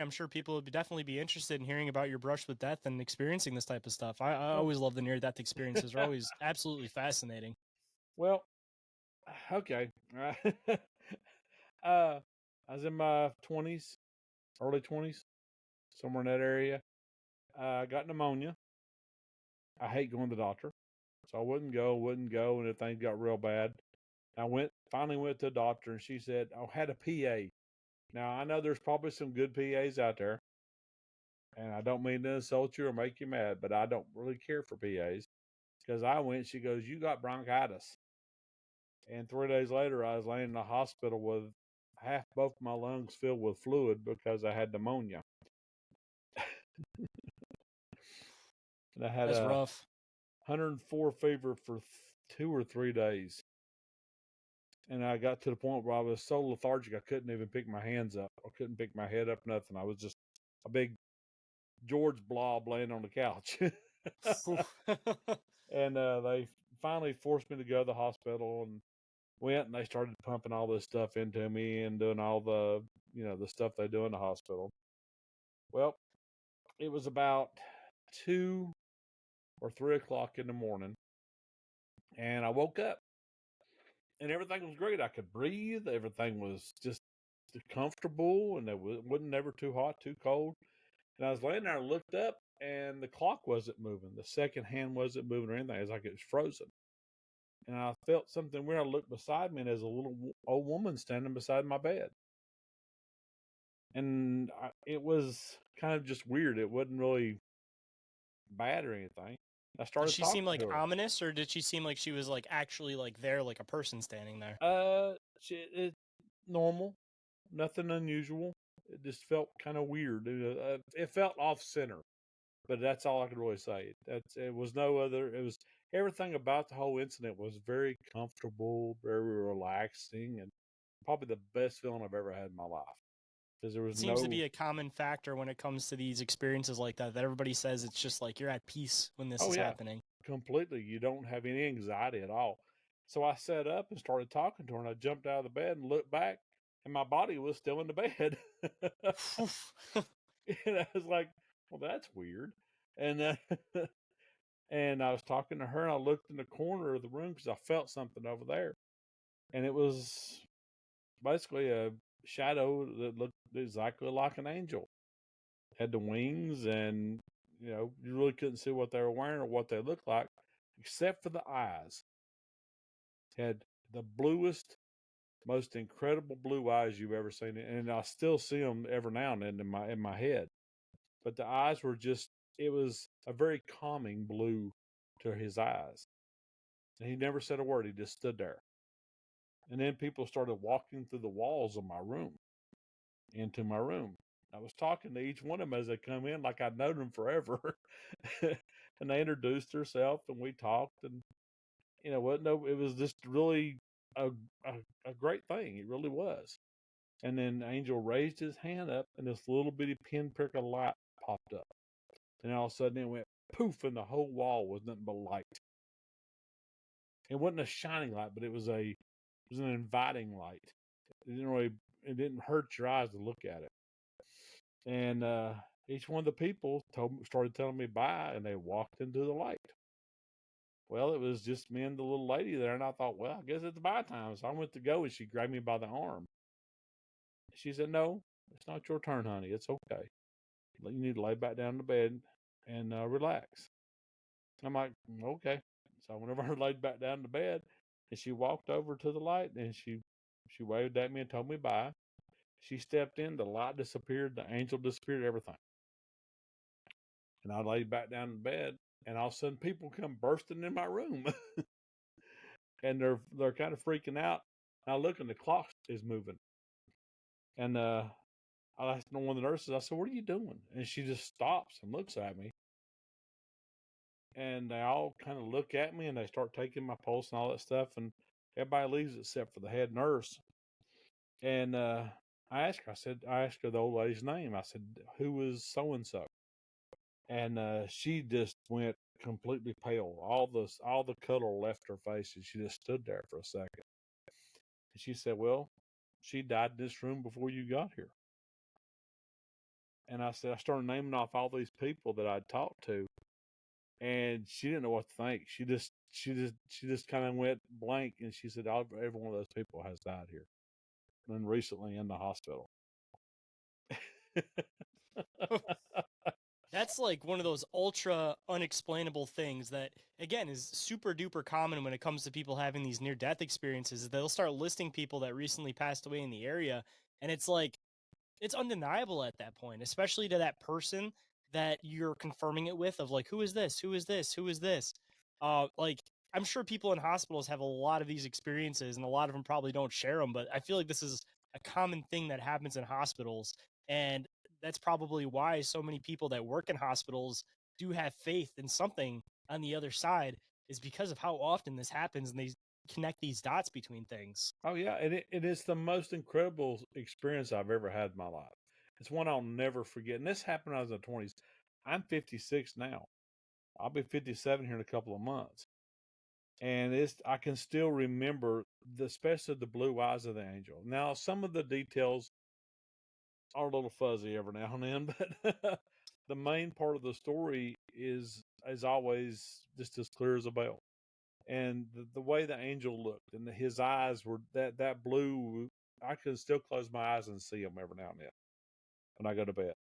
I'm sure people would definitely be interested in hearing about your brush with death and experiencing this type of stuff. I Well, always love the near death experiences. They're always absolutely fascinating. well, okay. uh, I was in my 20s, early 20s, somewhere in that area. I got pneumonia. I hate going to the doctor, so I wouldn't go, and if things got real bad, finally went to the doctor, and she said, "I had a PA." Now I know there's probably some good PAs out there, and I don't mean to insult you or make you mad, but I don't really care for PAs because I went. She goes, "You got bronchitis," and 3 days later, I was laying in the hospital with half both my lungs filled with fluid because I had pneumonia, and I had That's a rough. 104 fever for 2 or 3 days. And I got to the point where I was so lethargic I couldn't even pick my hands up. I couldn't pick my head up, nothing. I was just a big George blob laying on the couch. And they finally forced me to go to the hospital and went, and they started pumping all this stuff into me and doing all the, the stuff they do in the hospital. Well, it was about 2 or 3 o'clock in the morning, and I woke up and everything was great. I could breathe. Everything was just comfortable, and wasn't never too hot, too cold. And I was laying there and looked up, and the clock wasn't moving. The second hand wasn't moving or anything. It was like it was frozen. And I felt something weird. I looked beside me, and there's a little old woman standing beside my bed. And it was kind of just weird. It wasn't really bad or anything. I Did started she seem talking like to her. ominous, or did she seem like she was like actually like there, like a person standing there? It's normal, nothing unusual. It just felt kind of weird. It felt off center, but that's all I could really say. It was no other. It was everything about the whole incident was very comfortable, very relaxing, and probably the best feeling I've ever had in my life because there was It seems to no. be a common factor when it comes to these experiences like that. That everybody says it's just like you're at peace when this Oh is yeah, happening. completely. You don't have any anxiety at all. So I sat up and started talking to her, and I jumped out of the bed and looked back, and my body was still in the bed. And I was like, "Well, that's weird." And and I was talking to her, and I looked in the corner of the room because I felt something over there, and it was basically a shadow that looked exactly like an angel. Had the wings, and you really couldn't see what they were wearing or what they looked like, except for the eyes. Had the bluest, most incredible blue eyes you've ever seen, and I still see them every now and then in my head. But the eyes were just—it was a very calming blue to his eyes. And he never said a word. He just stood there. And then people started walking through the walls of my room into my room. I was talking to each one of them as they come in, like I'd known them forever. And they introduced herself, and we talked, and what? No, it was just really a, a a great thing. It really was. And then Angel raised his hand up, and this little bitty pinprick of light popped up. And all of a sudden, it went poof, and the whole wall was nothing but light. It wasn't a shining light, but it was an inviting light. It didn't hurt your eyes to look at it. And each one of the people started telling me bye, and they walked into the light. Well, it was just me and the little lady there, and I thought, well, I guess it's bye time. So I went to go, and she grabbed me by the arm. She said, "No, it's not your turn, honey. It's okay. You need to lay back down in the bed and relax." I'm like, "Okay." So whenever I laid back down in the bed, and she walked over to the light, and she waved at me and told me bye. She stepped in, the light disappeared, the angel disappeared, everything. And I laid back down in bed, and all of a sudden people come bursting in my room. And they're kind of freaking out. And I look, and the clock is moving. And I asked one of the nurses, I said, "What are you doing?" And she just stops and looks at me. And they all kind of look at me, and they start taking my pulse and all that stuff. And everybody leaves except for the head nurse. And I asked her the old lady's name. I said, "Who was so and so?" And she just went completely pale. All the color left her face, and she just stood there for a second. And she said, "Well, she died in this room before you got here." And I said, I started naming off all these people that I'd talked to, and she didn't know what to think. She just kind of went blank, and she said, every one of those people has died here, and recently in the hospital. That's like one of those ultra unexplainable things that, again, is super duper common when it comes to people having these near death experiences. They'll start listing people that recently passed away in the area, and it's like, it's undeniable at that point, especially to that person that you're confirming it with, of like, who is this? Who is this? Who is this? Like, I'm sure people in hospitals have a lot of these experiences, and a lot of them probably don't share them, but I feel like this is a common thing that happens in hospitals. And that's probably why so many people that work in hospitals do have faith in something on the other side, is because of how often this happens and they connect these dots between things. Oh yeah, and it is the most incredible experience I've ever had in my life. It's one I'll never forget. And this happened when I was in the 20s. I'm 56 now. I'll be 57 here in a couple of months. And I can still remember especially the blue eyes of the angel. Now some of the details are a little fuzzy every now and then, but the main part of the story is always just as clear as a bell. And the way the angel looked and his eyes were that blue. I can still close my eyes and see them every now and then when I go to bed.